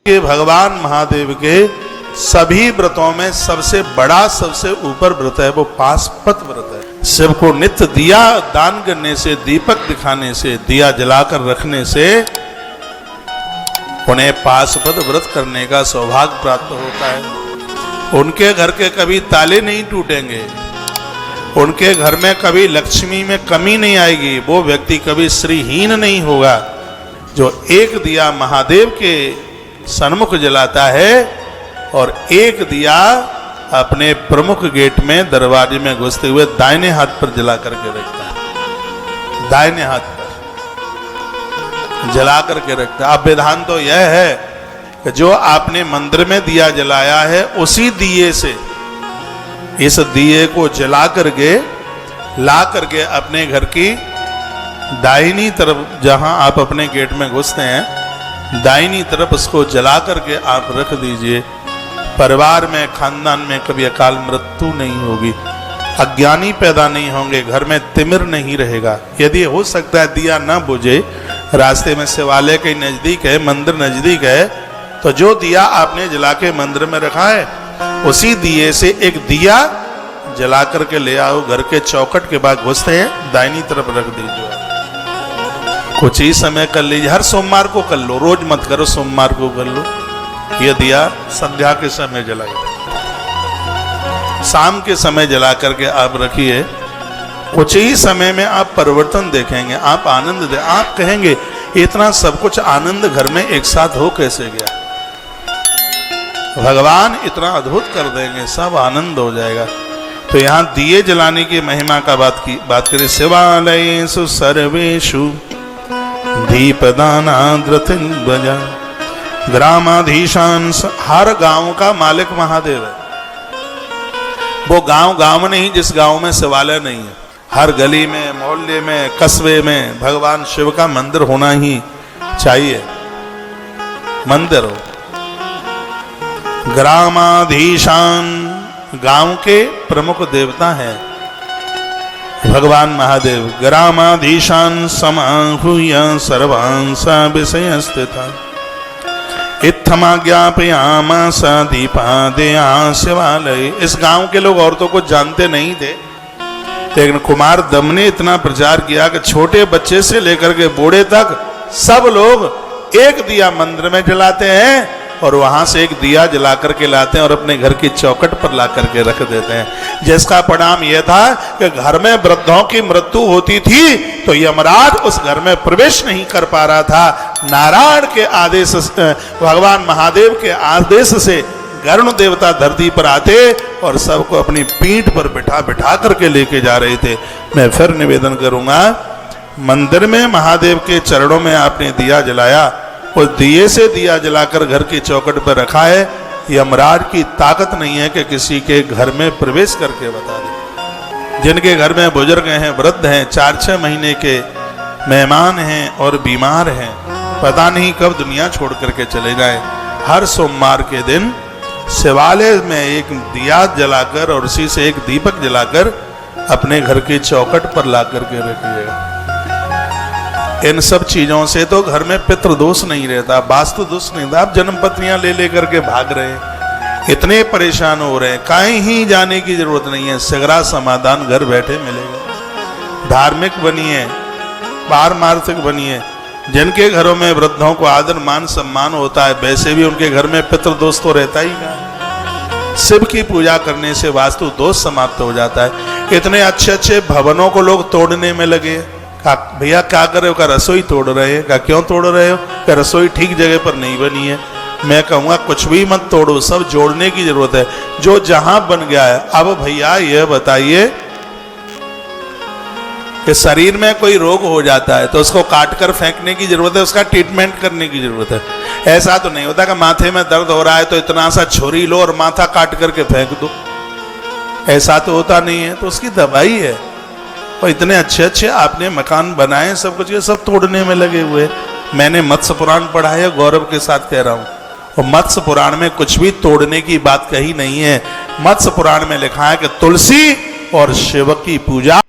कि भगवान महादेव के सभी व्रतों में सबसे बड़ा सबसे ऊपर व्रत है वो पाशुपत व्रत है। शिव को नित्य दिया दान करने से, दीपक दिखाने से, दिया जलाकर रखने से उन्हें पाशुपत व्रत करने का सौभाग्य प्राप्त होता है। उनके घर के कभी ताले नहीं टूटेंगे, उनके घर में कभी लक्ष्मी में कमी नहीं आएगी, वो व्यक्ति कभी श्रीहीन नहीं होगा। जो एक दिया महादेव के सन्मुख जलाता है और एक दिया अपने प्रमुख गेट में दरवाजे में घुसते हुए दाहिने हाथ पर जला करके रखता है, दाहिने हाथ पर जला करके रखता है। अब विधान तो यह है कि जो आपने मंदिर में दिया जलाया है उसी दिए से इस दिए को जला करके ला करके अपने घर की दाहिनी तरफ, जहां आप अपने गेट में घुसते हैं दाहिनी तरफ उसको जला करके आप रख दीजिए। परिवार में, खानदान में कभी अकाल मृत्यु नहीं होगी, अज्ञानी पैदा नहीं होंगे, घर में तिमिर नहीं रहेगा। यदि हो सकता है दिया न बुझे, रास्ते में शिवालय के नजदीक है, मंदिर नजदीक है, तो जो दिया आपने जला के मंदिर में रखा है उसी दिए से एक दिया जला करके ले आओ, घर के चौखट के बाद घुसते हैं दाहिनी तरफ रख दीजिए। कुछ ही समय कर लीजिए, हर सोमवार को कर लो, रोज मत करो, सोमवार को कर लो। यह दिया संध्या के समय जलाइए, शाम के समय जला करके आप रखिए। कुछ ही समय में आप परिवर्तन देखेंगे, आप आनंद दे, आप कहेंगे इतना सब कुछ आनंद घर में एक साथ हो कैसे गया। भगवान इतना अद्भुत कर देंगे, सब आनंद हो जाएगा। तो यहाँ दिए जलाने की महिमा का बात करें। शिवालयेषु सर्वेषु दीपदानाद्रतिर्भजा ग्रामाधीशान। हर गांव का मालिक महादेव है। वो गांव नहीं जिस गांव में शिवालय नहीं है, हर गली में, मोहल्ले में, कस्बे में भगवान शिव का मंदिर होना ही चाहिए, मंदिर हो। ग्रामाधीशान, गांव के प्रमुख देवता हैं भगवान महादेव। ग्रामाधीशान समाहूय सर्वान् स विषय स्थिता इत्थमा ज्ञापयामास दीपादया शिवालय। इस गांव के लोग औरतों को जानते नहीं थे, लेकिन कुमार दम ने इतना प्रचार किया कि छोटे बच्चे से लेकर के बूढ़े तक सब लोग एक दिया मंदिर में जलाते हैं और वहां से एक दिया जला करके लाते हैं और अपने घर की चौखट पर ला करके रख देते हैं। जिसका परिणाम यह था कि घर में वृद्धों की मृत्यु होती थी तो यमराज उस घर में प्रवेश नहीं कर पा रहा था। नारायण के आदेश, भगवान महादेव के आदेश से गरुण देवता धरती पर आते और सबको अपनी पीठ पर बिठा करके लेके जा रहे थे। मैं फिर निवेदन करूंगा, मंदिर में महादेव के चरणों में आपने दिया जलाया, उस दिए से दिया जलाकर घर की चौखट पर रखा है। यमराज की ताकत नहीं है कि किसी के घर में प्रवेश करके बता दे। जिनके घर में बुजुर्ग हैं, वृद्ध हैं, 4-6 महीने के मेहमान हैं और बीमार हैं, पता नहीं कब दुनिया छोड़ करके चले जाए, हर सोमवार के दिन शिवालय में एक दिया जलाकर और उसी से एक दीपक जलाकर अपने घर की चौखट पर ला करके रखिएगा। इन सब चीजों से तो घर में पितृदोष नहीं रहता, वास्तु दोष नहीं रहता। आप जन्म पत्नियां ले करके भाग रहे हैं, इतने परेशान हो रहे हैं, कहीं ही जाने की जरूरत नहीं है, सगरा समाधान घर बैठे मिलेगा। धार्मिक बनिए, पारमार्थिक बनिए। जिनके घरों में वृद्धों को आदर मान सम्मान होता है, वैसे भी उनके घर में पितृदोष तो रहता ही नहीं। शिव की पूजा करने से वास्तु दोष समाप्त हो जाता है। इतने अच्छे भवनों को लोग तोड़ने में लगे। भैया क्या कर रहे हो? का रसोई तोड़ रहे हैं। का क्यों तोड़ रहे हो? का रसोई ठीक जगह पर नहीं बनी है। मैं कहूँगा कुछ भी मत तोड़ो, सब जोड़ने की जरूरत है, जो जहां बन गया है। अब भैया यह बताइए कि शरीर में कोई रोग हो जाता है तो उसको काट कर फेंकने की जरूरत है, उसका ट्रीटमेंट करने की जरूरत है। ऐसा तो नहीं होता कि माथे में दर्द हो रहा है तो इतना सा छुरी लो और माथा काट करके फेंक दो, ऐसा तो होता नहीं है। तो उसकी दवाई है। और इतने अच्छे आपने मकान बनाए, सब कुछ, ये सब तोड़ने में लगे हुए। मैंने मत्स्य पुराण पढ़ा है, गौरव के साथ कह रहा हूं, और मत्स्य पुराण में कुछ भी तोड़ने की बात कही नहीं है। मत्स्य पुराण में लिखा है कि तुलसी और शिव की पूजा